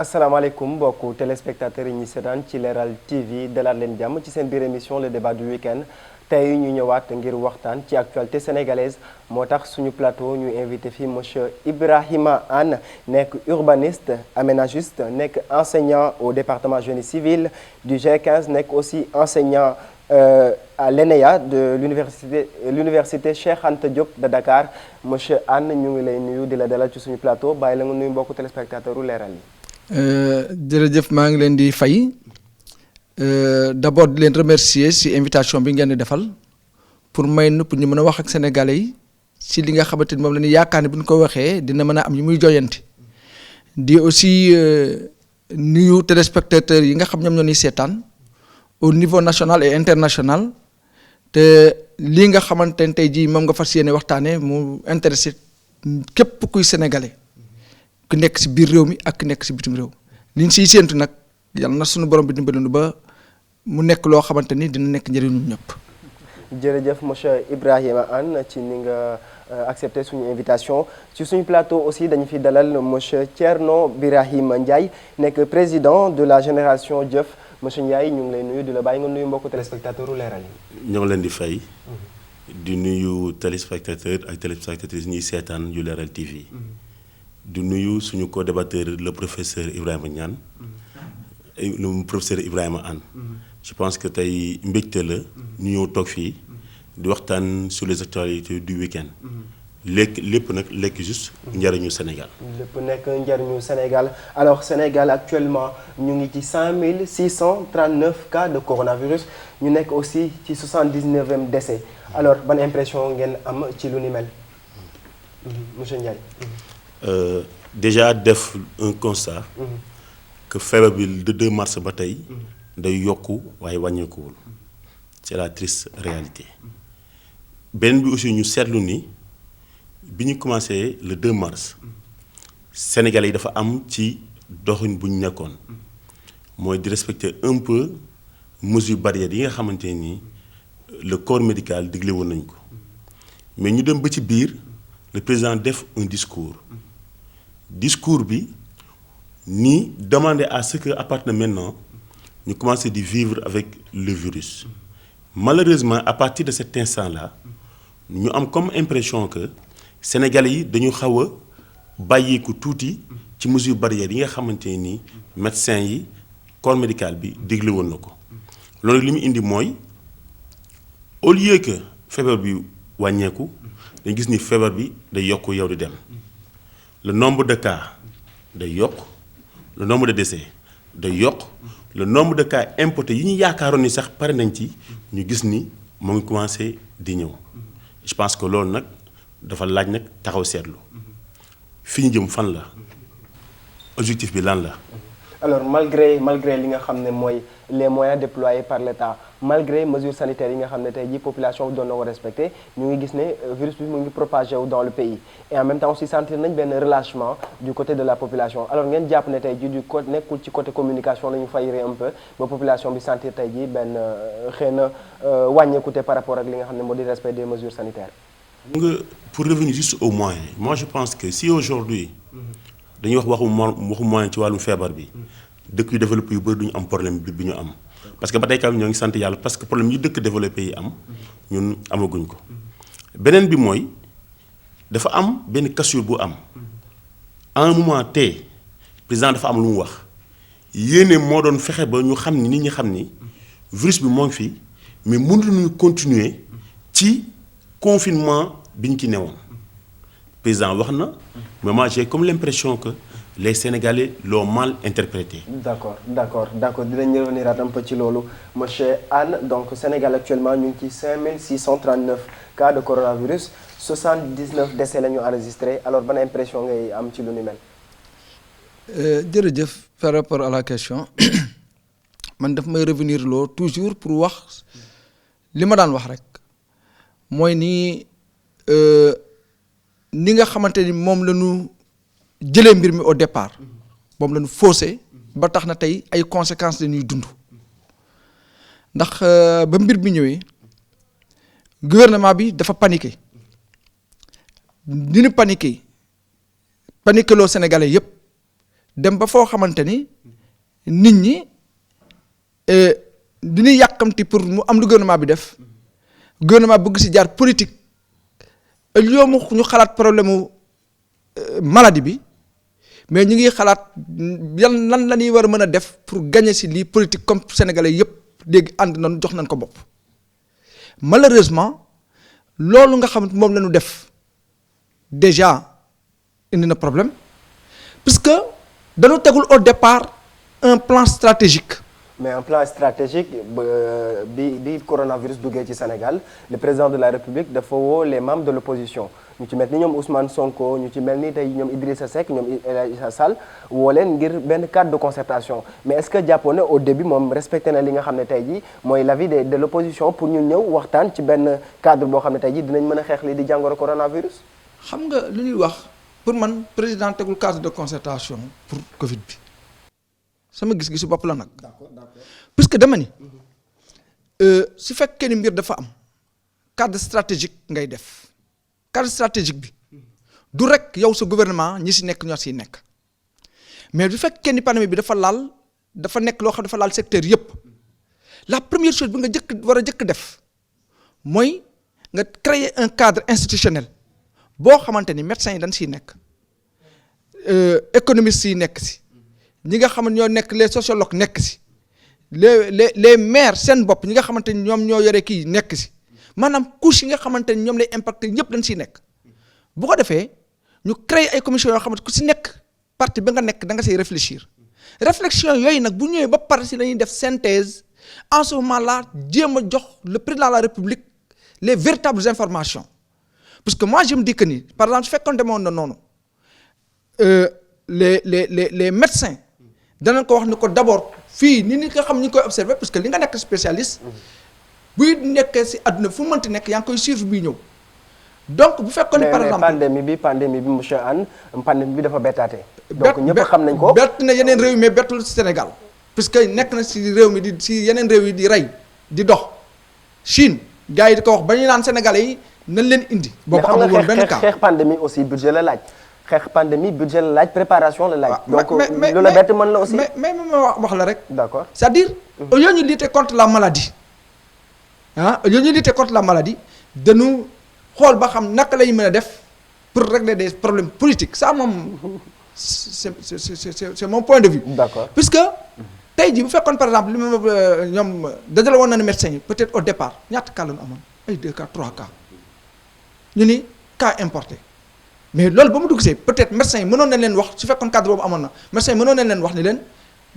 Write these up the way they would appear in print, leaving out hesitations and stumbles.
asalaamaaleykum mbokku téléspectateurs yi ñuy seetaan ci Leral TV dalaat leen jàmm ci seen biir émission le débat du week-end tey ñu ñëwaat ngir waxtaan ci actualité sénégalaise moo tax suñu plateau ñu invité fi monsieur Ibrahima Anne nekk urbaniste aménagiste nekk enseignant au département génie civil du G15 nekk aussi enseignant à l'ENEA de l'université Cheikh Anta Diop de Dakar monsieur Anne ñu ngi lay nuyu di la dalal ci suñu plateau bàyyi la nga nuyu mbokku téléspectateur u Leral yi. jërëjëf maa ngi leen di fay d'abord di leen remercier ci invitation bi ngeen di defal pour may nëpp ñu mën a wax ak sénégalais yi ci li nga xamante ni moom la ñu yaakaar ne bu ñu ko waxee dina mën a am ñu muy joyanti di aussi nuyu téléspectateurs yi nga xam ñoom ñoo ñuy seetaan au niveau national et international te lii nga xamante ne tey jii moom nga fas yéene waxtaanee mu intéressé képp kuy sénégalais. ku nekk ci biir réew mi ak ku nekk ci bitim réew li ñu siy séentu nag yàlla na suñu borom bi dimbali nu ba mu nekk loo xamante ni dina nekk njëriñu ñëpp. jërëjëf monsieur Ibrahima Anne ci ni nga accepté suñu invitation ci suñu plateau aussi dañu fi dalal monsieur Thierno Birahim Ndiaye nekk président de la génération Jëf monsieur Ndiaye ñu ngi lay nuyu di la bàyyi nga nuyu mbokku téléspectateur u Leral yi. ñoo ngi leen di fay. di nuyu téléspectateur ak téléspectatrices ñuy seetaan yu Leral TV. di nuyu suñu co-débatteur le professeur Ibrahima Niane le professeur Ibrahima Anne je pense que tey mbégte la ñu ñëw toog fii di waxtaan sur les actualités du week-end lépp nag lekk juste njariñu Sénégal lépp nekk njariñu Sénégal alors Sénégal actuellement ñu ngi ci 5639 cas de coronavirus ñu nekk aussi ci 79e décès alors ban impression ngeen am ci lu ni mel monsieur Ndiaye. Déjà def un constat que feebar bi de 2 mars ba tey day yokku waaye wàññeekuwul c'est la triste réalité beneen bi aussi ñu seetlu ni bi ñu commencé le 2 mars Sénégalais yi dafa am ci doxin bu ñu nekkoon mooy di respecter un peu mesures barrières yi nga xamante ni le corps médical digle woon nañ ko mais ñu dem ba ci biir le président def un discours bi ni demander à ce que à partir de maintenant ñu commencer di vivre avec le virus malheureusement à partir de cet instant-là ñu am comme impression que Sénégalais yi dañu xaw a bàyyeeku tuuti ci mesures barrières yi nga xamante ni médecins yi corps médical bi digle woon na ko loolu li mu indi mooy au lieu que feebar bi wàññeeku dañu gis ni feebar bi day yokk yow di dem le nombre de cas day yokk le nombre de décès day yokk le nombre de cas importés yi ñu yaakaaroon ni sax pare nañ ci ñu gis ni mu ngi commencé di ñëw je pense que loolu nag dafa laaj nag taxaw seetlu fi ñu jëm fan la objectif bi lan la. alors malgré li nga xam ne mooy les moyens déployés par l'État malgré mesures sanitaires yi nga xam ne tey jii population bi doon na ko respecté ñu ngi gis ne virus bi mu ngi propagé wu dans le pays et en même temps aussi sentir nañ benn relâchement du côté de la population alors ngeen jàpp ne tey jii du côté nekkul ci côté communication la ñu fayre un peu ba population bi sentir tey jii benn xëy na wàññeekute par rapport ak li nga xam ne moo di respect des mesures sanitaires. pour revenir juste aux moyens moi je pense que si aujourd'hui dañuy wax waxu moyen ci wàllum feebar bi dëkk yu développé yu bëri duñu am problème bi ñu am parce que ba tey kam ñoo ngi sant yàlla parce que problème yi dëkk développé yi am ñun amaguñ ko beneen bi mooy dafa am benn cassure bu am à un moment T président dafa am lu mu wax yéene moo doon fexe ba ñu xam ni nit ñi xam ni virus bi moo ngi fi mais mënuñu continuer ci confinement bi ñu ci newoon président wax na mais moi j'ai comme l'impression que les Sénégalais l'ont mal interprété. d'accord dinañ revenir un peu ci loolu monsieur Anne donc Sénégal actuellement ñu ngi ci 5639 cas de coronavirus 79 décès la ñu enregistré alors ban impression ngay am ci lu ni mel. jërëjëf par rapport à la question man daf may revenir loo toujours pour wax li ma daan wax rek mooy ni nga xamante ni moom la ñu jëlee mbir mi au départ moom la ñu faussé ba tax na tey ay conséquences la ñuy dund ndax ba mbir bi ñëwee gouvernement bi dafa paniqué ni ñu paniqué loo Sénégalais yépp dem ba foo xamante ni nit ñi du ñuy yàkkamti pour mu am lu gouvernement bi def gouvernement bëgg si jaar politique au lieu mu ñu xalaat problème mu maladie bi mais ñu ngi xalaat yan lan la ñuy war a mën a def pour gagner si lii politique comme sénégalais yëpp dégg ànd nañu jox nañ ko bopp malheureusement loolu nga xam moom la ñu def déjà indi na problème puisque dañu tegul au départ un plan stratégique. mais un plan stratégique bi coronavirus duggee ci Sénégal le président de la République dafa woo les membres de l'opposition ñu ci mel ni ñoom Ousmane Sonko ñu ci mel ni tey ñoom Idrissa Seck ñoom El Hadji Sall woo leen ngir benn cadre de concertation mais est-ce que jàppoon ne au début moom respecté na li nga xam ne tey jii mooy l'avis de l'opposition pour ñu ñëw waxtaan ci benn cadre boo xam ne tey jii dinañ mën a xeex lii di jàngoro coronavirus. xam nga lu ñuy wax pour man président tegul cadre de concertation pour Covid bi sama gis-gisu bopp la nag. d'accord puisque dama ni su fekkee ni mbir dafa am cadre stratégique ngay def cadre stratégique bi du rek yow sa gouvernement ñi si nekk ñoo siy nekk mais bu fekkee ni pandémie bi dafa nekk loo xam dafa laal secteur yëpp la première chose bi nga war a jëkk def mooy nga créer un cadre institutionnel boo xamante ni médecins yi dañ siy nekk économistes yi nekk si ñi nga xam ne ñoo nekk les sociologues nekk si les maires seen bopp ñi nga xamante ni ñoom ñoo yore kii nekk si maanaam couche yi nga xamante ni ñoom lay impacté ñëpp dañ siy nekk bu ko defee ñu créer ay commission yoo xamante ku si nekk parti bi nga nekk da nga siy réfléchir réflexion yooyu nag bu ñëwee ba pare si lañuy def synthèse en ce moment là jéem a jox le président de la République les véritables informations parce que moi je me dis que ni par exemple su fekkoon demoon na noonu les médecins danañ ko wax ni ko d'abord fii ni nga xam ñu ngi koy observer parce que li nga nekk spécialiste buy nekkee si àdduna fu mu mënti nekk yaa ngi koy suivre bii ñëw donc bu fekkoon ni par exemple pandémie bi monsieur Anne pandémie bi dafa bettaate donc ñëpp xam nañ ko bett na yeneen réew yi mais bettul Sénégal puisque nekk na si réew mi di si yeneen réew yi di rey di dox Chine gars yi di ko wax ba ñu naan Sénégalais yi nañ leen indi boo ko amul woon benn cas xeex pandémie aussi budget la laaj xeex pandémie budget la laaj préparation la laaj. donc lu la bett mën la aussi. mais ma wax la rek. d'accord c'est-à-dire. au lieu ñu lutter contre la maladie au lieu ñu lutter contre la maladie dañu xool ba xam naka lañu mën a def pour régler des problèmes politiques ça moom c'est mon point de vue. d'accord puisque tey jii bu fekkoon par exemple li ma ñoom dajale woon nañu médecins yi peut-être au départ ñaata cas la ñu amoon ay 2 cas 3 cas ñu ni cas importé. mais loolu ba mu dugg see peut-être médecins yi mënoon nañ leen wax su fekkoon cadre boobu amoon na médecins yi mënoon nañ leen wax ni leen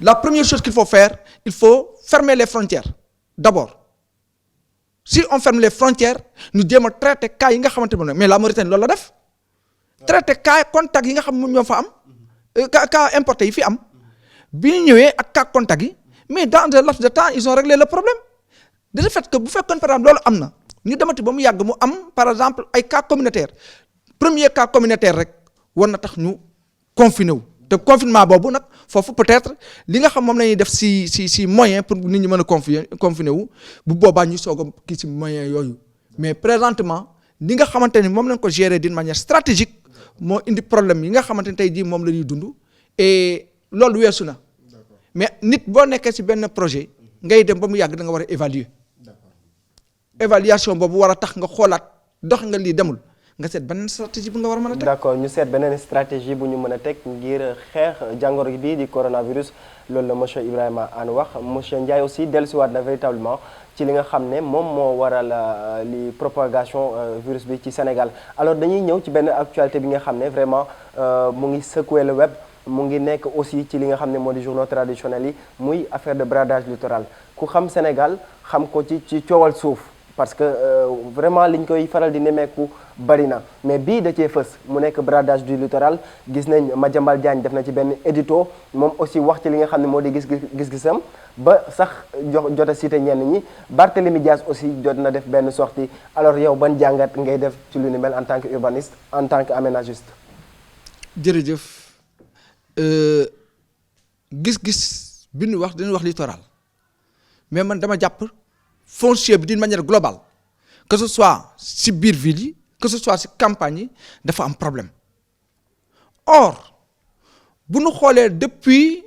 la première chose qu'il faut faire il faut fermer les frontières d'abord si on ferme les frontières ñu jéem a traiter cas yi nga xamante ne mais la Mauritanie loolu la def traiter cas contact yi nga xam ñoo fa am cas importé yi fi am bi ñu ñëwee ak cas contact yi mais dans un laps de temps ils ont réglé le problème de ce fait que bu fekkoon par exemple loolu am na ñu demati ba mu yàgg mu am par exemple ay cas communautaires. premier cas communautaire rek war na tax ñu confiné wu te confinement boobu nag foofu peut-être li nga xam moom la ñuy def si moyen pour nit ñi mën a confiné wu bu boobaa ñu soog a kii si moyen yooyu mais présentement li nga xamante ni moom lañ ko gérer d'une manière stratégique moo indi problème yi nga xamante ni tey jii moom la ñuy dund et loolu weesu na mais nit boo nekkee si benn projet ngay dem ba mu yàgg da nga war a évaluer évaluation boobu war a tax nga xoolaat dox nga lii demul. nga seet beneen stratégie bu nga war a mën a teg. d'accord ñu seet beneen stratégie bu ñu mën a teg ngir xeex jàngoro bii di coronavirus loolu la monsieur Ibrahima Anne wax monsieur Ndiaye aussi dellusiwaat na véritablement ci li nga xam ne moom moo waral li propagation virus bi ci Sénégal alors dañuy ñëw ci benn actualité bi nga xam ne vraiment mu ngi secouer le web mu ngi nekk aussi ci li nga xam ne moo di journaux traditionnels yi muy affaire de bradage littoral ku xam Sénégal xam ko ci coowal suuf. parce que vraiment liñ koy faral di nemmeeku bari na mais bii da cee fës mu nekk bradage du littoral gis nañ Madiambal Diagne def na ci benn édito moom aussi wax ci li nga xam ne moo di gis-gisam ba sax jot a cité ñenn ñi Barthélémy Dias aussi jot na def benn sortie alors yow ban jàngat ngay def ci lu ni mel en tant que urbaniste en tant que aménagiste. jërëjëf gis-gis bi ñu wax dañuy wax littoral mais man dama jàpp. foncier bi d'une manière globale que ce soit ci biir ville yi que ce soit ci campagne yi dafa am problème or bu ñu xoolee depuis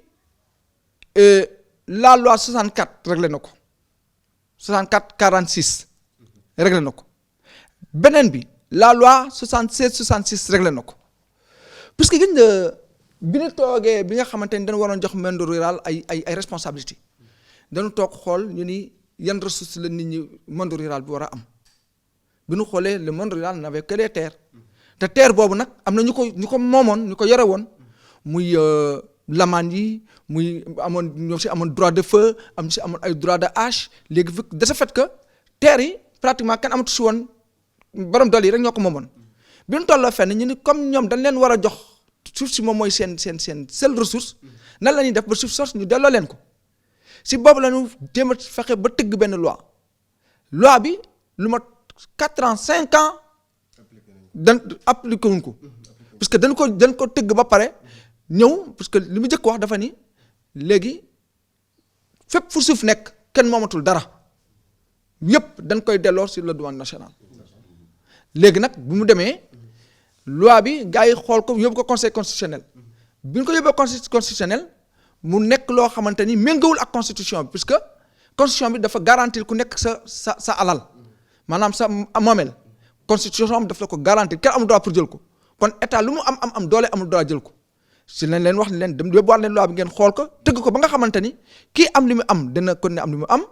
la loi 64 réglé na ko 64 46 réglé na ko beneen bi la loi 76 66 réglé na ko puisque gis nga bi ñu toogee bi nga xamante ni dañu waroon jox monde rural ay responsabilité dañu toog xool ñu ni yan ressources la nit ñi monde rural bi war a am bi ñu xoolee le monde rural n'avait que des terres te terre boobu nag am na ñu ko moomoon ñu ko yore woon muy lamaan yi muy amoon ñoo si amoon droit de feu am si amoon ay droit de hache léegi de ce fait que terre yi pratiquement kenn amatu si woon borom doole yi rek ñoo ko moomoon bi ñu tolloo fenn ñu ni comme ñoom dañ leen war a jox suuf si moom mooy seen seule ressource nan la ñuy def ba suuf sos ñu delloo leen ko si boobu la ñu jéem a fexe ba tëgg benn loi bi lu ma 4 ans 5 ans dañ appliqué wuñ ko parce que dañ ko tëgg ba pare ñëw parce que li mu njëkk wax dafa ni léegi fépp fu suuf nekk kenn moomatul dara yëpp dañ koy delloo sur le domaine national léegi nag bu mu demee loi bi gars yi xool ko yóbbu ko conseil constitutionnel bi ñu ko yóbbee conseil constitutionnel mu nekk loo xamante ni méngawul ak constitution bi puisque constitution bi dafa garantir ku nekk sa alal maanaam sa moomeel constitution bi daf la ko garantir kenn amul droit pour jël ko kon état lu mu am doole amul droit jël ko si lañ leen wax ni leen dem yóbbuwaat leen loi bi ngeen xool ko tëgg ko ba nga xamante ni kii am li mu am dina kon ne am li mu am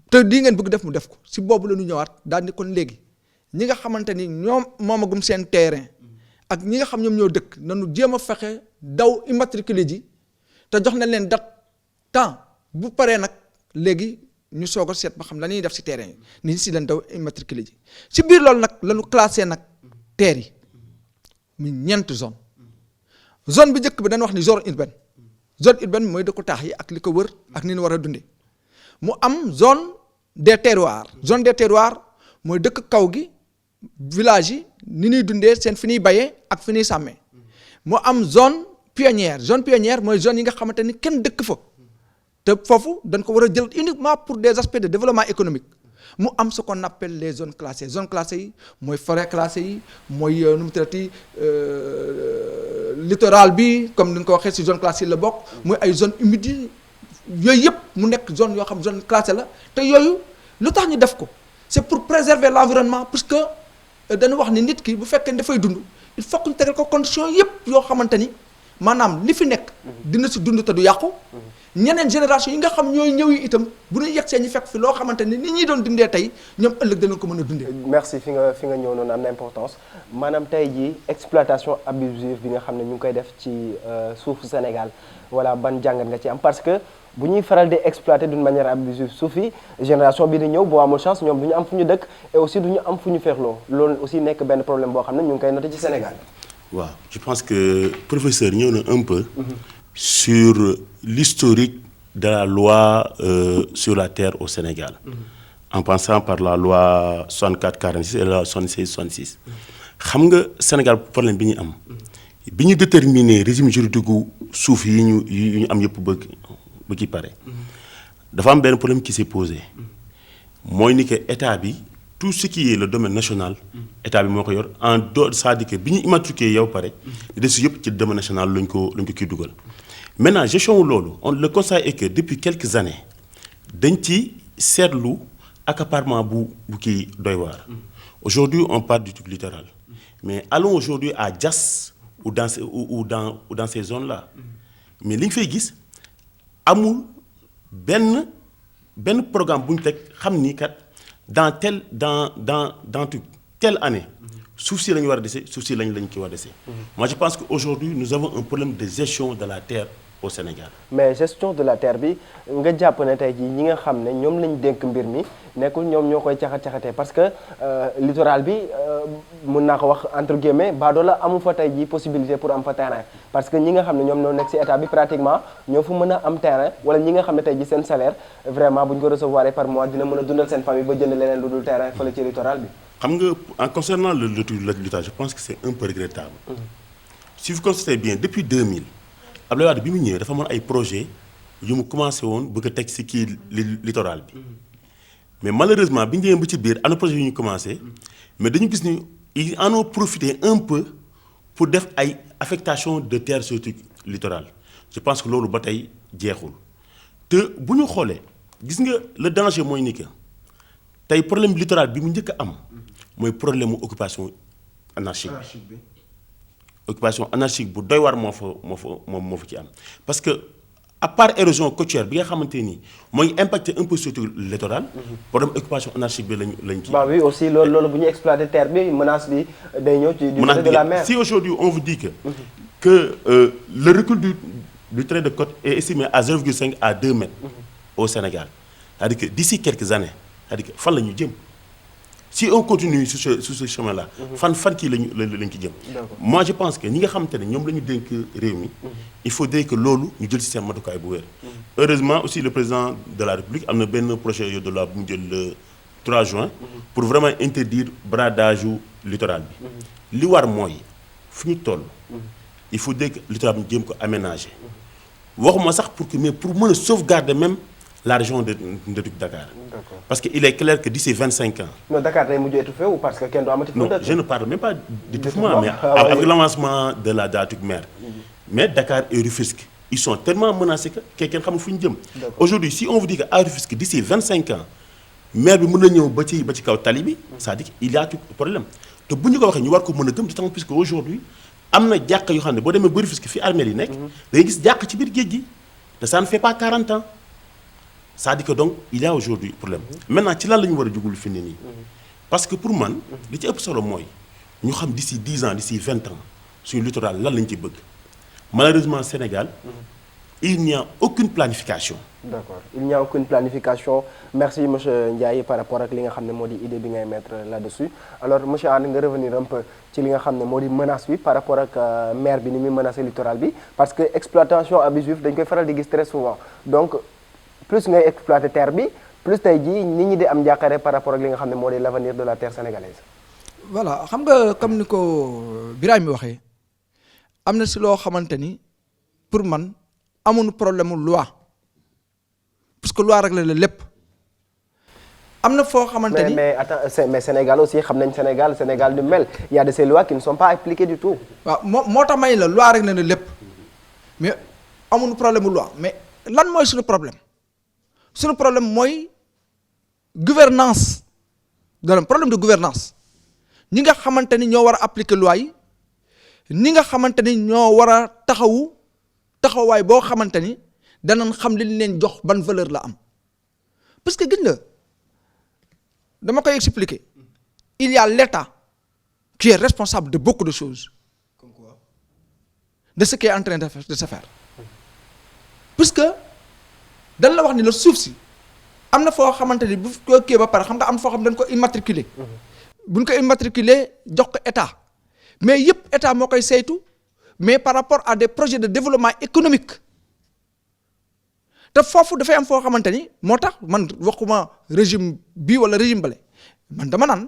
te lii ngeen bëgg def mu def ko si boobu la ñu ñëwaat daal ni kon léegi ñi nga xamante ni ñoom moomagum seen terrain ak ñi nga xam ñoom ñoo dëkk nañu jéem a fexe daw immatriculé ji te jox nañ leen date temps bu paree nag léegi ñu soog a seet ba xam la ñuy def si terrain yi ni si leen daw immatriculé ji si biir loolu nag la ñu classé nag terre yi mu ñeent zone bi njëkk bi dañu wax ni zone urbaine mooy dëkku taax yi ak li ko wër ak ni ñu war a dundee mu am zone des terroirs mooy dëkk kaw gi village yi ni ñuy dundee seen fi ñuy bayee ak fi ñuy sàmmee mu am zone pionnière mooy zone yi nga xamante ni kenn dëkk fa te foofu dañ ko war a jël uniquement pour des aspects de développement économique mu am ce qu'on appelle les zones classées yi mooy forêt classée yi mooy nu mu tuddati littoral bi comme ni nga ko waxee si zone classée yi la bokk mooy ay zone humide yi yooyu yëpp mu nekk zone yoo xam zone classée la te yooyu lu tax ñu def ko c'est pour préserver l'environnement puisque dañu wax ni nit ki bu fekkee dafay dund il faut que ñu tegal ko condition yëpp yoo xamante ni maanaam li fi nekk dina si dund te du yàqu ñeneen génération yi nga xam ñooy ñëw yi itam bu ñu yegsee ñu fekk fi loo xamante ni nit ñi doon dundee tey ñoom ëllëg danañ ko mën a dundee. merci fi nga ñëw noonu am na importance maanaam tey jii exploitation abusive bi nga xam ne ñu ngi koy def ci suufu Sénégal voilà ban jàngat nga ci am parce que bu ñuy faral di exploiter d'une manière abusive suuf yi génération bi di ñëw boo amul chance ñoom du ñu am fu ñu dëkk et aussi du ñu am fu ñu feexloo loolu aussi nekk benn problème boo xam ne ñu ngi koy noté ci Sénégal. waaw je pense que professeur ñëw na un peu. sur l'historique de la loi sur la terre au Sénégal, en passant par la loi 64-46 et la loi 76-66. xam nga Sénégal problème bi ñu am bi ñu déterminer régime juridique gu suuf yi ñu am yëpp ba ci pare dafa am benn problème qui s'est posé mooy ni que état bi tout ce qui est le domaine national état bi moo ko yor en dehors c'est-à-dire que bi ñu immatriculé yow pare li des yëpp ci domaine national lañ ko kii dugal. Maintenant gestion wu loolu le constat est que depuis quelques années dañ ci seetlu accaparement bu kii doy waar. Aujourd'hui on parle du truc littoral mais allons aujourd'hui à Diass ou dans ces zones-là mais li ñu fay gis amul benn programme bu ñu teg xam ni kat dans telle année suuf si la ñu war a dese suuf si lañ ki war a dese. Moi je pense qu'aujourd'hui nous avons un problème de gestion de la terre au Sénégal. mais gestion de la terre bi nga jàpp ne tey jii ñi nga xam ne ñoom lañ dénk mbir mi nekkul ñoom ñoo koy caxat-caxatee parce que littoral bi mun naa ko wax entre guillemets baadoola amu fa tey jii possibilité pour am fa terrain parce que ñi nga xam ne ñoom ñoo nekk ci état bi pratiquement ñoo fa mën a am terrain wala ñi nga xam ne tey jii seen salaire vraiment bu ñu ko recevoir par mois dina mën a dundal seen famille ba jënd leneen lu dul terrain fële ci littoral bi. xam nga en concernant le littoral je pense que c'est un peu regrettable. Si vous constatez bien depuis 2000. Abdoulaye Wade bi mu ñëwee dafa amoon ay projet yu mu commencé woon bëgg a teg ci kii littoral bi mais malheureusement bi ñu demee ba ci biir am na projet yu ñu commencé mais dañu gis ni ils en ont profité un peu pour def ay affectation de terre sur le littoral je pense que loolu ba tey jeexul te bu ñu xoolee gis nga le danger mooy ni que tey problème littoral bi mu njëkk a am mooy problème mu occupation anarchique bi occupation anarchique bu doy war moo fa ci am parce que à part érosion côtière bi nga xamante ni mooy impacter un peu sur le littoral problème occupation anarchique bi lañ ci. bah oui aussi loolu bu ñu exploiter terre bi menace bi day ñëw ci du côté de la mer. Si aujourd'hui on vous dit que le recul du trait de côte est estimé à 0,5 à 2 mètres au Sénégal c'est-à-dire que d'ici quelques années c'est-à-dire que fan la ñu jëm si on continue sur ce chemin là fan kii lañ ci jëm. Moi je pense que ñi nga xamante ne ñoom la ñu dénk réew mi il faudrait que loolu ñu jël ci seen matukaay bu wér. Heureusement aussi le président de la République am na benn projet de loi bu mu jël le 3 juin pour vraiment interdire bradage u littoral bi li war mooy fu ñu toll il faudrait que littoral bi ñu jéem ko aménager waxuma sax mais pour mën a sauvegarder même la région de Dakar. Parce qu'il est clair que d'ici 25 ans. Non, Dakar day mujj étouffé ou parce que kenn du amati. Non, je ne parle même pas d'étouffement, mais avec l'avancement de la truc mer. Mais Dakar et Rufisque, ils sont tellement menacés que quelqu'un xamul fu ñu jëm. Aujourd'hui, si on vous dit que à Rufisque d'ici 25 ans mer bi mën na ñëw ba ci kaw tali bi, c'est-à-dire qu'il y a tout problème. te bu ñu ko waxee ñu war ko mën a gëm d'autant plus que aujourd'hui am na jàkka yoo xam ne boo demee ba Rufisque fi armée yi nekk. da ngay gis jàkk ci biir géej gi te ça ne fait pas 40 ans. c'est-à-dire que donc il y a aujourd'hui problème maintenant ci lan la ñu war a jugul fi ne nii parce que pour man li ci ëpp solo mooy ñu xam d'ici 10 ans d'ici 20 ans suñu littoral lan lañ ci bëgg malheureusement Sénégal il n'y a aucune planification. D'accord, il n'y a aucune planification. Merci monsieur Ndiaye par rapport ak li nga xam ne moo di idée bi ngay mettre là-dessus. Alors monsieur Anne nga revenir un peu ci li nga xam ne moo di menace bi par rapport ak mer bi ni muy menacer littoral bi parce que exploitation abusive dañ koy faral di gis très souvent donc plus ngay exploiter terre bi plus tey jii nit ñi di am njàqare par rapport ak li nga xam ne moo di l'avenir de la terre sénégalaise. Voilà xam nga comme ni ko Birame mi waxee am na si loo xamante ni pour man amuñu problème loi parce que loi réglé la lépp am na foo xamante ni mais attends mais Sénégal aussi xam nañ Sénégal du mel il y a de ces lois qui ne sont pas appliquées du tout. waaw moo tax may la loi réglé na lépp mais amuñu problème loi mais lan mooy suñu problème mooy gouvernance dana problème de gouvernance ñi nga xamante ni ñoo war a appliquer loi yi ñi nga xamante ni ñoo war a taxawaay boo xamante ni danañ xam li ñu leen jox ban valeur la am parce que gis nga dama koy expliquer il y a l'État qui est responsable de beaucoup de choses. Comme quoi? De ce qui est en train de se faire parce que dañ la wax ni la suuf si am na foo xamante ni bu ko kii ba pare xam nga am foo xam dañ ko immatriculer buñ ko immatriculer jox ko état mais yëpp état moo koy saytu mais par rapport à des projets de développement économique te foofu dafay am foo xamante ni moo tax man waxuma régime bii wala régime bale man dama naan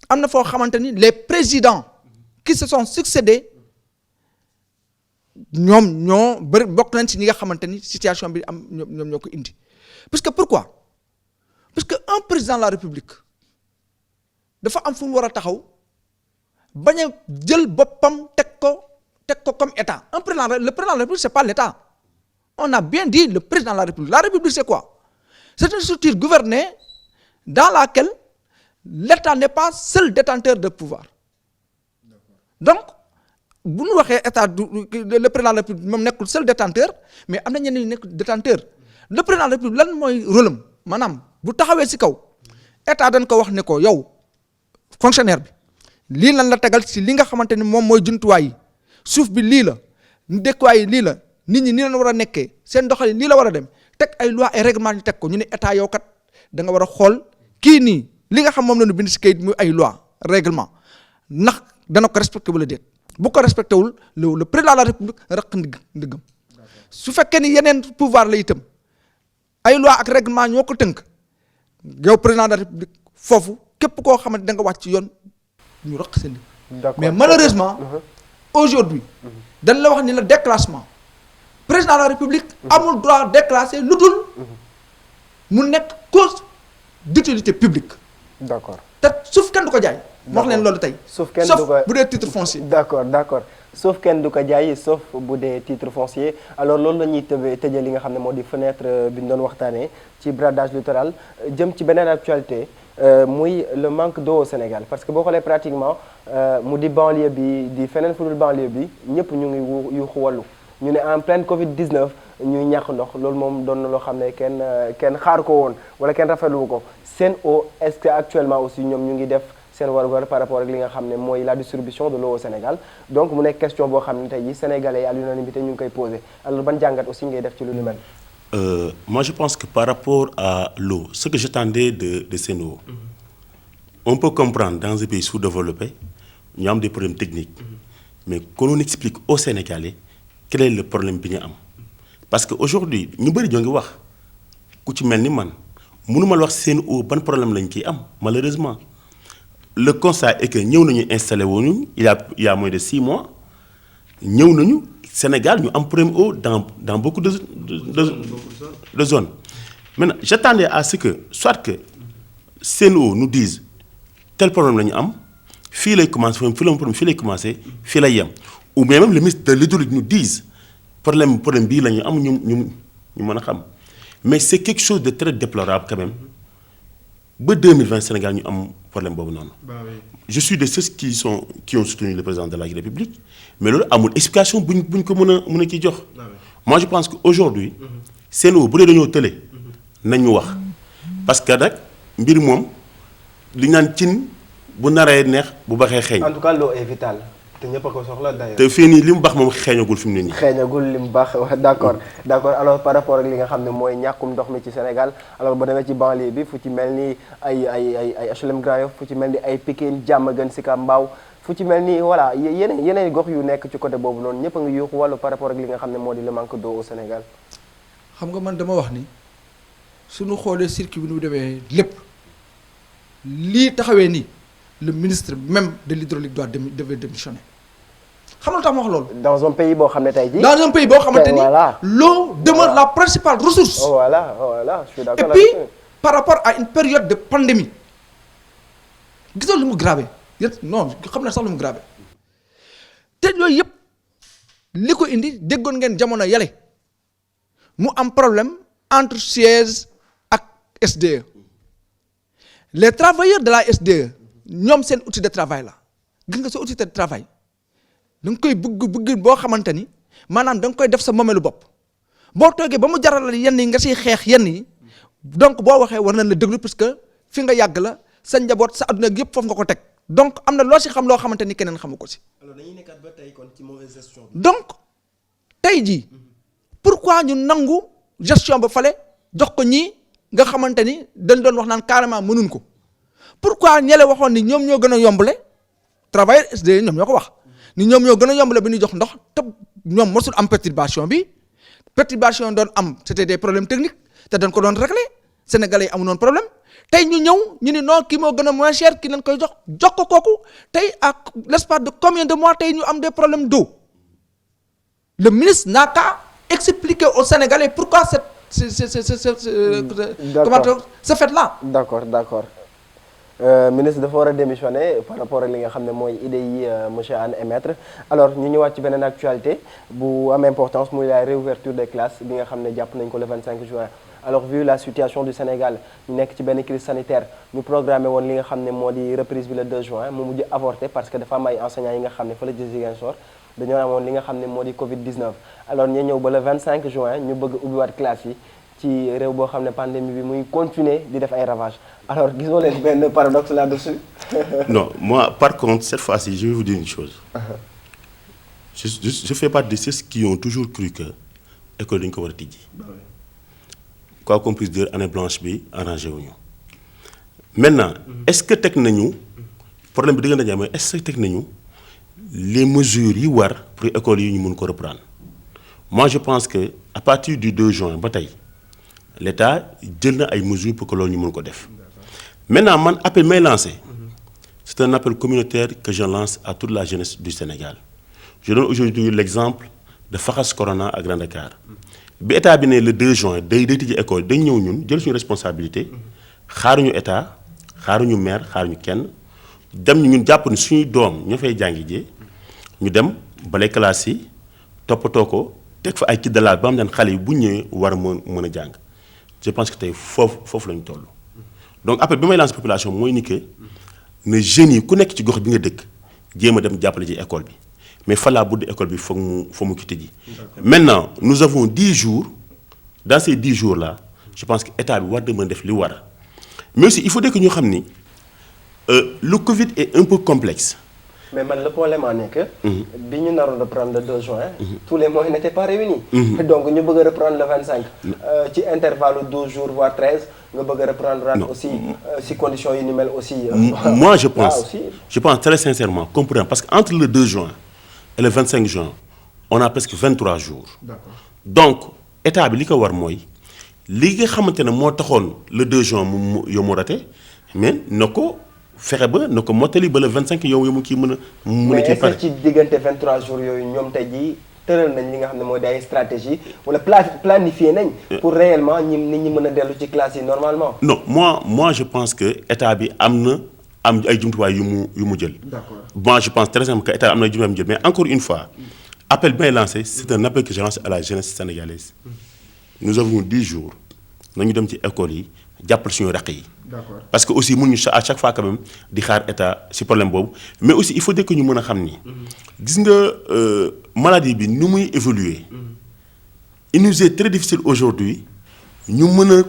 am na foo xamante ni les présidents qui se sont succédés ñoom ñoo bëri bokk nañ ci ñi nga xamante ni situation bi am ñoom ñoo ko indi parce que pourquoi parce que un président de la République dafa am fu mu war a taxaw bañ a jël boppam teg ko comme état le président de la République c'est pas l'état on a bien dit le président de la République c'est quoi c'est une structure gouvernée dans laquelle l'état n'est pas seul détenteur de pouvoir donc bu ñu waxee état le président de la République moom nekkul seul détenteur mais am na ñeneen ñu nekk détenteur le président de la République lan mooy rôle am maanaam bu taxawee ci kaw état dañ ko wax ne ko yow fonctionnaire bi lii lan la tegal ci li nga xamante ni moom mooy jumtuwaay yi suuf bi lii la dëkkuwaay yi lii la nit ñi nii lañ war a nekkee seen doxalin lii la war a dem teg ay loi et règlement ñu teg ko ñu ne état yow kat da nga war a xool kii nii li nga xam moom la ñu bind ci kayit muy ay loi règlement ndax dana ko respecté wala déet bu ko respecté wul le président de la République raq ndigam su fekkee ni yeneen pouvoir la itam ay loi ak règlement ñoo ko tënk yow président de la République foofu képp koo xamante da nga wàcc ci yoon ñu raq seen mais malheureusement aujourd'hui dañ la wax ni la déclassement président de la République amul droit déclasser lu dul mu nekk cause d'utilité publique. D'accord. te suuf kenn du ko jaay. wax leen loolu tey. sauf kenn du ko bu dee titre foncier. d'accord sauf kenn du ko jaay sauf bu dee titre foncier alors loolu la ñuy tëjee li nga xam ne moo di fenêtre bi ñu doon waxtaanee ci bradage littoral jëm ci beneen actualité muy le manque d'eau au Sénégal parce que boo xoolee pratiquement mu di banlieue bi di feneen fu dul banlieue bi ñëpp ñu ngi yuuxu wàllu ñu ne en pleine Covid-19 ñuy ñàkk ndox loolu moom doon na loo xam ne kenn xaar ko woon wala kenn rafetlu ko Sen'Eau est-ce que actuellement aussi ñoom ñu ngi def seen warugar par rapport ak li nga xam ne mooy la distribution de l'eau au Sénégal donc mu nekk question boo xam ne tey jii sénégalais yi à l'unanimité ñu ngi koy posé alors ban jàngat aussi ngay def ci lu ni mel. Moi je pense que par rapport à l'eau ce que j'attendais de Sen'Eau on peut comprendre dans un pays sous-développé ñu am des problèmes techniques mais qu'on explique aux Sénégalais quel est le problème bi ñu am parce que aujourd'hui ñu bëri ñoo ngi wax ku ci mel ni man mënuma la wax Sen'Eau ban problème lañ ciy am malheureusement le constat est que ñëw nañu installé woonu il y a moins de 6 mois ñëw nañu Sénégal ñu am problème eau dans beaucoup de zones maintenant j'attendais à ce que soit que Sen'Eau nous dise tel problème la ñu am fii lay commencé fii la problème fii lay commencé fii lay yem ou bien même le ministre de l'hydraulique nous dise problème bii la ñu am ñu mën a xam mais c'est quelque chose de très déplorable quand même ba 2020 Sénégal ñu am problème boobu noonu. Je suis de ceux qui ont soutenu le président de la République mais loolu amul explication buñ ko mën a ci jox. Moi je pense que aujourd'hui Sen'Eau bu dee dañoo tële nañ ñu wax parce que nag mbir moom li naan cin bu naree neex bu baxee xeeñ. En tout cas l'eau est vitale. te ñëpp a ko soxla d'ailleurs. te fii nii li mu baax moom xeeñagul fi mu ne nii. xeeñagul li mu baax waaw d'accord alors par rapport ak li nga xam ne mooy ñàkkum ndox mi ci Sénégal alors ba demee ci banlieue bi fu ci mel ni ay HLM Grand Yoff fu ci mel ni ay Pikine Diamaguène Sicap Mbao fu ci mel ni voilà yeneen gox yu nekk ci côté boobu noonu ñëpp a ngi yuuxu wàllu par rapport ak li nga xam ne moo di le manque d'eau au Sénégal. xam nga man dama wax ni suñu xoolee circuit bi nu demee lépp lii taxawee nii. Le ministre même de l'hydraulique devait démissionner xam nga lu tax ma wax loolu. dans un pays boo xam ne tey jii. dans un pays boo xamante ni l'eau demeure la principale ressource. voilà je suis d'accord. Et puis par rapport à une période de pandémie gisoo lu mu grave non xam na sax lu mu grave te yooyu yëpp li ko indi déggoon ngeen jamono yale mu am problème entre SUEZ ak SDE les travailleurs de la SDE. ñoom seen outil de travail la gis nga sa outil de travail da nga koy bëgg boo xamante ni maanaam da nga koy def sa momelu bopp boo toogee ba mu jaral yenn yi nga siy xeex yenn yi donc boo waxee war nañ la déglu parce que fi nga yàgg la sa njaboot sa adduna yëpp foofu nga ko teg donc am na loo si xam loo xamante ni keneen xamu ko si. alors dañuy nekkaat ba tey kon ci mauvaise gestion. donc tey jii pourquoi ñu nangu gestion ba fale jox ko ñii nga xamante ni dañ doon wax naan carrément mënuñ ko. pourquoi ñele waxoon ni ñoom ñoo gën a yombale travailleur SDE ñoom ñoo ko wax ni ñoom ñoo gën a yombale bi ñuy jox ndox te ñoom mosul am perturbation doon am c'était des problèmes techniques te dañ ko doon régler sénégalais yi amu noon problème tey ñu ñëw ñu ni non kii moo gën a moins cher ki nañ koy jox ko kooku tey à l'espace de combien de mois tey ñu am des problèmes d'eau le ministre n'a qu'à expliquer aux Sénégalais pourquoi ce fait là. D'accord. Ministre dafa war a démissionner par rapport ak li nga xam ne mooy idée yi monsieur Anne émettre alors ñu ñëwaat ci beneen actualité bu am importance muy la réouverture des classes bi nga xam ne jàpp nañ ko le 25 juin alors vu la situation du Sénégal ñu nekk ci benn crise sanitaire ñu programmé woon li nga xam ne moo di reprise bi le 2 juin mu mujj avorté parce que dafa am ay enseignants yi nga xam ne fa la ci Ziguinchor dañoo amoon li nga xam ne moo di Covid-19 alors ñu ñëw ba le 25 juin ñu bëgg ubbiwaat classe yi ci réew boo xam ne pandémie bi muy continuer di def ay ravages alors gisoo leen benn paradoxe là-dessus. Non, moi par contre cette fois-ci je vais vous dire une chose. Je fais partie de ceux qui ont toujours cru que école dañu ko war a tijji. Quoi qu'on puisse dire année blanche bi arrangé wuñu maintenant est-ce que teg nañu problème bi dëgg na mooy est-ce que teg nañu les mesures yi war pour école yi ñu mun ko reprendre moi je pense que à partir du 2 juin ba tey l'État jël na ay mesures pour que loolu ñu mun ko def maintenant man appel may lancé c'est un appel communautaire que je lance à toute la jeunesse du Sénégal je donne aujourd'hui l'exemple de Faxas Corona à Grand Dakar bi état bi ne le 2 juin day tijji école dañ ñëw ñun jël suñu responsabilité xaaruñu état xaaruñu maire xaaruñu kenn dem ñun jàpp ni suñuy doom ñoo fay jàngi jee ñu dem bale classe yi toppatoo ko teg fa ay kit de laaj ba am ne xale yi bu ñëwee war a mën a jàng je pense que tey foofu lañu toll. donc après bi may lancer population mooy ni que ne jeunes yi ku nekk ci gox bi nga dëkk jéem a dem jàppale ci école bi mais falaa buddi école bi foog mu ki tëji. Maintenant nous avons 10 jours dans ces 10 jours là je pense que état bi war na mën a def li war a mais aussi il faudrait que ñu xam ni le Covid est un peu complexe. mais man le problème en est que. bi ñu naroon reprendre le 2 juin. tous les moyens n'étaient pas réunis. donc ñu bëgg a reprendre le 25. ci intervalle 12 jours voire 13 nga bëgg a reprendre. aussi si conditions yi ni mel aussi. moi je pense très sincèrement comprendre parce que entre le 2 juin et le 25 juin on a presque 23 jours. D'accord. Donc état bi li ko war mooy li nga xamante ne moo taxoon le 2 juin mu raté mais na ko. fexe ba na ko mottali ba le 25 yow mu kii mën a. mën a kii pare mais est-ce que ci diggante 23 jours yooyu ñoom tey jii tëral nañ li nga xam ne mooy ay stratégie wala planifié nañ. pour réellement nit ñi mën a dellu ci classe yi normalement. non moi je pense que état bi am ay jumtuwaay yu mu jël. D'accord. Moi je pense très sincèrement que état am na ay jumtuwaay yu mu jël mais encore une fois appel bi may lancé c'est un appel que je lance à la jeunesse sénégalaise. Nous avons 10 jours nañu dem ci école yi jàppal suñu raq yi. D'accord. Parce que aussi mënuñu à chaque fois quand même di xaar état ci problème boobu mais aussi il faut que ñu mën a xam ni. gis nga maladie bi nu muy évoluer. Il nous est très difficile aujourd'hui ñu mën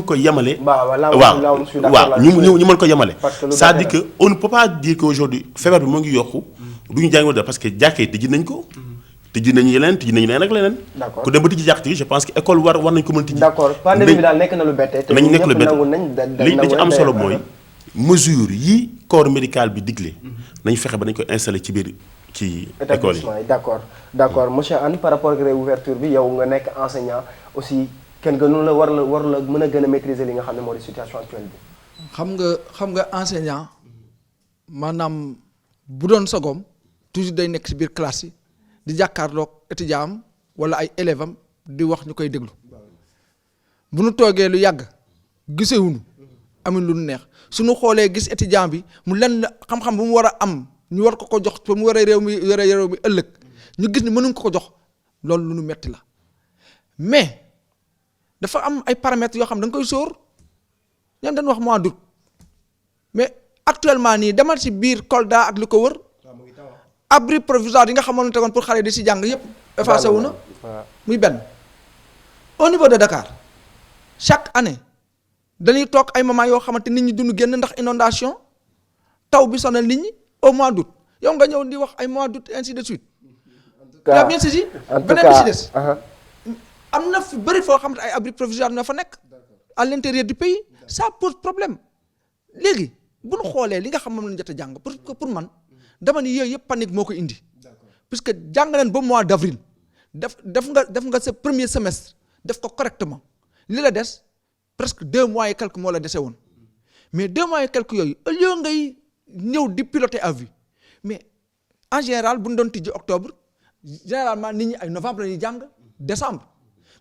ko yemale. waaw ñu mën ko yemale. c'est-à-dire que on ne peut pas dire que aujourd'hui feebar bi moo ngi yokku. du ñu jàngi parce que jàkkee tëj nañ ko. tëj nañu leen ak leneen. d'accord ku dem ba tijji jàkk je pense que école war nañ ko mën tijji. d'accord pandémie bi daal nekk na lu bette. te nañ nekk lu bette li ci am solo mooy mesure yi corps médical bi digle. nañ fexe ba nañ ko installé ci biir ci école yi. d'accord monsieur Anne par rapport ak réouverture bi yow nga nekk enseignant aussi kenn gënu la war la mën a gën a maîtriser li nga xam ne moo di situation actuelle bi. xam nga enseignant maanaam bu doon sagoom toujours day nekk ci biir classe yi. di jàkkaarloog étudiant am wala ay élèves am di wax ñu koy déglu bu nu toogee lu yàgg gisewuñu amuñ lu neex suñu xoolee gis étudiant bi mu lenn xam-xam bu mu war a am ñu war ko jox ba mu war a réew mi ëllëg ñu gis ni mënuñ ko jox loolu lu nu metti la mais dafa am ay paramètres yoo xam da nga koy sóor ñan dañ wax mois d'août mais actuellement nii demal ci biir Kolda ak li ko wër. Abri provisoire yi nga xamoon ne tegoon pour xale di ci jàng yépp effacé wu na muy benn au niveau de Dakar chaque année dañuy toog ay moment yoo xamante nit ñi duñu génn ndax inondation taw bi sonal nit ñi au mois d'août yow nga ñëw di wax ay mois d'août ainsi de suite. yaa bien saisi beneen bi ci des am na fi bëri foo xamante ay abri provisoire na fa nekk à l'intérieur du pays ça pose problème léegi bu ñu xoolee li nga xam moom lañu jot a jàng pour man dama ni yooyu yëpp panique moo ko indi puisque jàng nañ ba mois d'avril def nga sa premier semestre def ko correctement li la des presque 2 mois et quelques moo la dese woon mais 2 mois et quelques yooyu au lieu ngay ñëw di piloter à vue mais en général bu ñu doon tijji octobre généralement nit ñi ay novembre la ñuy jàng décembre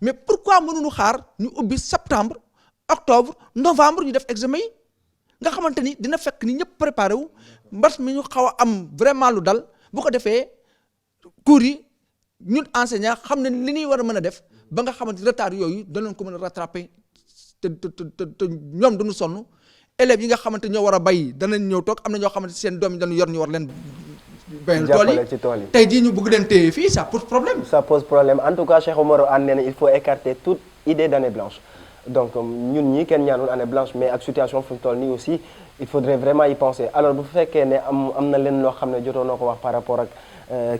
mais pourquoi mënuñu xaar ñu ubbi septembre octobre novembre ñu def examen yi nga xamante ni dina fekk ni ñëpp préparé wu mbas mi ñu xaw a am vraiment lu dal bu ko defee cours yi ñun enseignant xam ne li ñuy war a mën a def ba nga xamante retard yooyu danañ ko mën a rattraper te ñoom duñu sonn élèves yi nga xamante ñoo war a bay danañ ñëw toog am na ñoo xamante seen doom yi dañu yor ñu war leen bayal tool yi tey jii ñu bëgg leen téye fii ça pose problème. ça pose problème en tout cas Cheikh Oumar Anne nee na il faut écarter toute idée d'année blanche. Donc ñun ñii kenn ñaanul année blanche mais ak situation fu mu toll nii aussi il faudrait vraiment y penser alors bu fekkee ne am na leen loo xam ne jotoon na ko wax par rapport ak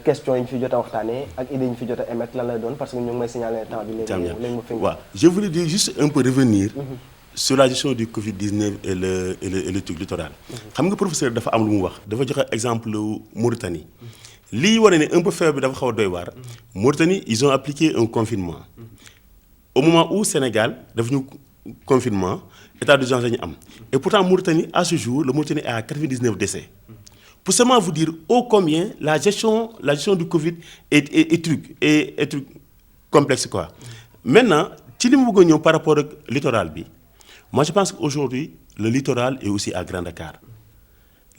question yi ñu fi jot a waxtaanee ak idée yi ñu fi jot a émettre lan lay doon parce que ñu ngi may signaler temps bi léegi mu fi waaw je voulais dire juste un peu revenir sur la gestion du Covid-19 et le truc littoral xam nga professeur dafa am lu mu wax dafa joxe exemple Mauritanie lii wane ne un peu feebar bi dafa xaw a doy waar Mauritanie ils ont appliqué un confinement au moment où Sénégal daf ñu confinement état d'urgence la ñu am et pourtant Mauritanie à ce jour le Mauritanie est à 99 décès pour seulement vous dire ô combien la gestion du Covid est truc complexe quoi. Maintenant ci li mu bëgg a ñëw par rapport ak littoral bi moi je pense qu'aujourd'hui le littoral est aussi à Grand Dakar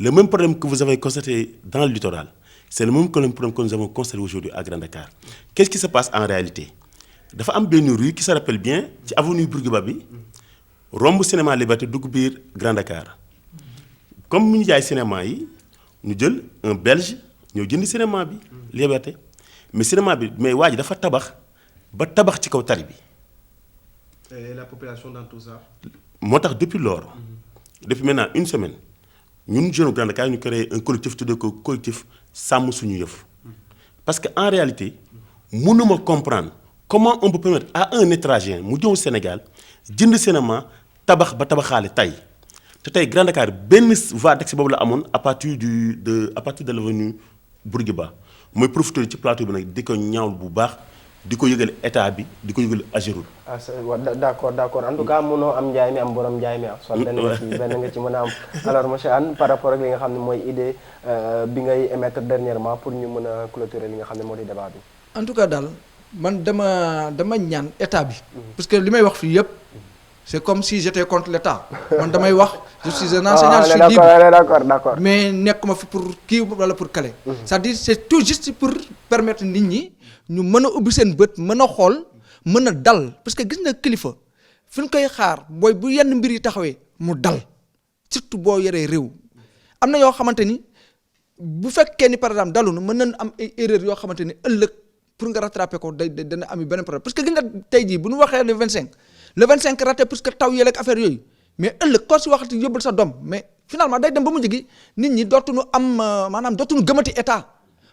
Le même problème que vous avez constaté dans le littoral, c'est le même problème que nous avons constaté aujourd'hui à Grand Dakar. Qu'est-ce qui se passe en réalité? Il y a une rue qui se rappelle bien, c'est avenue Bourguiba bi, romb cinéma Liberté dugg biir Grand Dakar. Comme ñu jaay cinéma yi, ñu jël un belge ñëw jënd cinéma bi Liberté. Mais cinéma bi mais waa ji dafa tabax ba tabax ci kaw tali bi. Et la population dans tout ça. Moo tax depuis lors, depuis maintenant une semaine, ñun jeunes Grand Dakar ñu créé un collectif tuddee ko collectif sàmm suñu yëf. Parce que en réalité, mënuma comprendre comment on peut permettre à un étranger mu ñëw Sénégal jënd cinéma tabax ba tabaxaale tey te tey Grand Dakar benn voie d'accès boobu la amoon à partir de l'avenue Bourguiba mooy profité ci plateau bi nag di ko ñaawul bu baax di ko yëgal état bi di ko yëgal Ageroute. ah d'accord en tout cas mënoo am njaay mi am borom njaay mi soit benn nga ci mën a am. Alors monsieur Anne par rapport ak li nga xam ne mooy idée bi ngay émettre dernièrement pour ñu mën a clôturer li nga xam ne moo di débat bi. en tout cas daal man dama ñaan état bi. parce que li may wax fii yëpp c'est comme si j'étais contre l'état man damay wax je suis un enseignant, je suis libre. D'accord. Mais nekkuma fi pour kii wala pour kale. C'est-à-dire c'est tout juste pour permettre nit ñi ñu mën a ubbi seen bët mën a xool mën a dal parce que gis na kilifa fi ñu koy xaar booy bu yenn mbir yi taxawee mu dal surtout boo yoree réew. am na yoo xamante ni bu fekkee ni par exemple dalu na mën nañ am ay erreurs yoo xamante ni ëllëg pour nga rattraper ko dana am benn problème parce que gis nga tey jii bu ñu waxee le 25 raté parce que taw yële ak affaire yooyu mais ëllëg koo si waxati yóbbul sa doom mais finalement day dem ba mujj gi nit ñi dootuñu am maanaam dootuñu gëmati état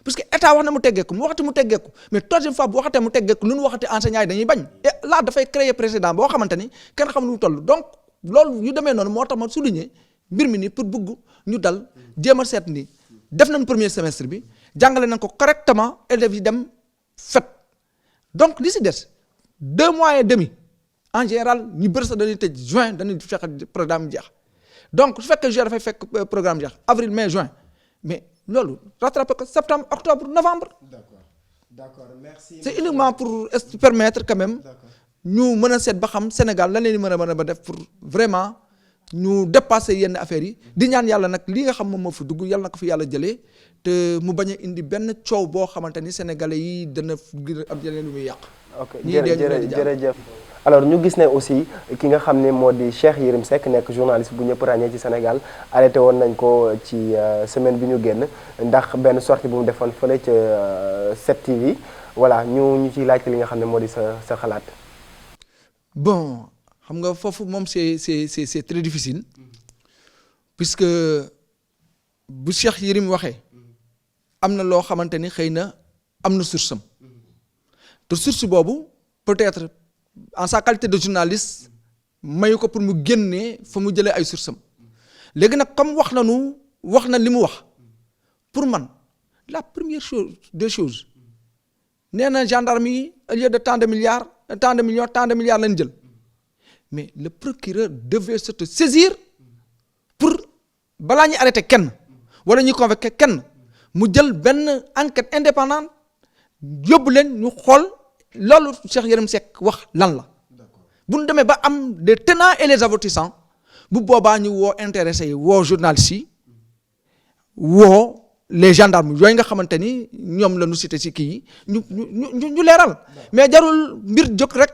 parce que état wax na mu teggeeku mu waxati mu teggeeku mais troisième fois bu waxatee mu teggeeku lu nu waxati enseignants yi dañuy bañ et là dafay créer précédent boo xamante ni kenn xam lu mu toll donc loolu yu demee noonu moo tax ma souligner mbir mi ni pour bëgg ñu dal jéem a seet ni def nañ premier semestre bi jàngale nañ ko correctement élèves yi dem fet donc li si des 2 mois et demi en général ñu bëri sax dañuy tëj juin dañuy fekk programme jeex donc su fekkee juin dafay fekk programme jeex avril mai juin mais loolu rattraper ko septembre octobre novembre. D'accord merci. C'est uniquement pour permettre quand même ñu mën a seet ba xam Sénégal lan leen di mën a ba def pour vraiment ñu dépasser yenn affaires yi di ñaan yàlla nag li nga xam moom moo fi dugg yàlla na ko fi yàlla jëlee te mu bañ a indi benn coow boo xamante ni sénégalais yi dana am yeneen lu muy yàq. ok jërëjëf alors ñu gis ne aussi ki nga xam ne moo di Cheikh Yérim Seck nekk journaliste bu ñëpp ràññee ci Sénégal arrêté woon nañ ko ci semaine bi ñu génn ndax benn sortie bu mu defoon fële ca 7TV voilà ñu ciy laajte li nga xam ne moo di sa xalaat. Bon xam nga foofu moom c'est très difficile puisque bu Cheikh Yérim waxee am na loo xamante ni xëy na am na source am te source boobu peut-être en sa qualité de journaliste mayu ko pour mu génnee fa mu jëlee ay source am léegi nag comme wax na li mu wax pour man la première chose des choses nee na gendarme yi au lieu de tant de milliards tant de milliards lañ jël mais le procureur devait se saisir pour balaa ñuy arrêter kenn wala ñuy convoquer kenn mu jël benn enquête indépendante yóbbu leen ñu xool loolu Cheikh Yérim Seck wax lan la bu ñu demee ba am des tenants et les aboutissants bu boobaa ñu woo intéressés yi woo journalistes yi woo les gendarmes yooyu nga xamante ni ñoom la ñu cité ci kii yi ñu leeral mais jarul mbir jóg rek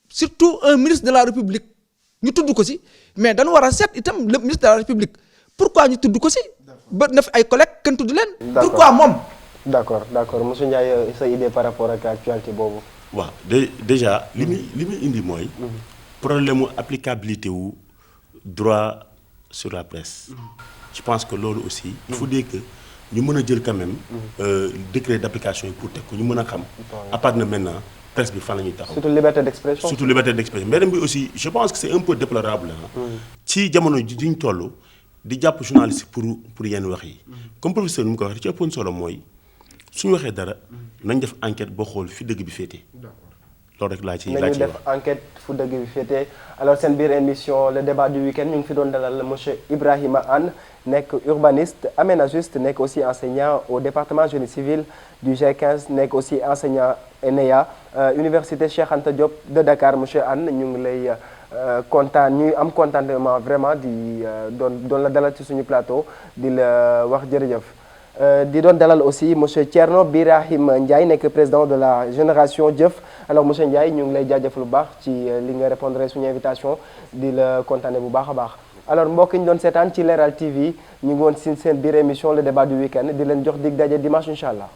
surtout un ministre de la République ñu tudd ko ci mais dañu war a seet itam le ministre de la République pourquoi ñu tudd ko ci ba na fi ay collègues kenn tudd leen. pourquoi moom. d'accord monsieur Ndiaye sa idée par rapport ak actualité boobu. waaw déjà li muy indi mooy. problème mu applicabilité wu droit sur la presse. je pense que loolu aussi. il faut dire que ñu mën a jël quand même. décret d'application yi pour teg ko ñu mën a xam. à partir de maintenant presse bi fan la ñuy taxaw. surtout liberté d'expression. beneen bi aussi je pense que c'est un peu déplorable ci jamono ji ñu toll di jàpp journaliste pour yenn wax yi. comme professeur ni mu ko waxee ci ëppoon solo mooy. suñu waxee dara nañ def enquête boo xool fi dëgg bi féete. loolu rek laa ci nañu def enquête fu dëgg bi féete alors seen biir émission le débat du week-end ñu ngi fi doon dalal monsieur Ibrahima Anne nekk urbaniste aménagiste nekk aussi enseignant au département génie civil du G15 nekk aussi enseignant ENEA université Cheikh Anta Diop de Dakar monsieur Anne ñu ngi lay kontaan ñuy am contentement vraiment di doon la dalal ci suñu plateau di la wax jërëjëf. di doon dalal aussi monsieur Thierno Birahim Ndiaye nekk président de la génération Jëf alors monsieur Ndiaye ñu ngi lay jaajëfal bu baax ci li nga répondre suñu invitation di la kontaane bu baax a baax. alors mbokk ñu doon seetaan ci Leral TV ñu ngi woon si seen biir émission le débat du week-end di leen jox dig daje dimanche incha allah.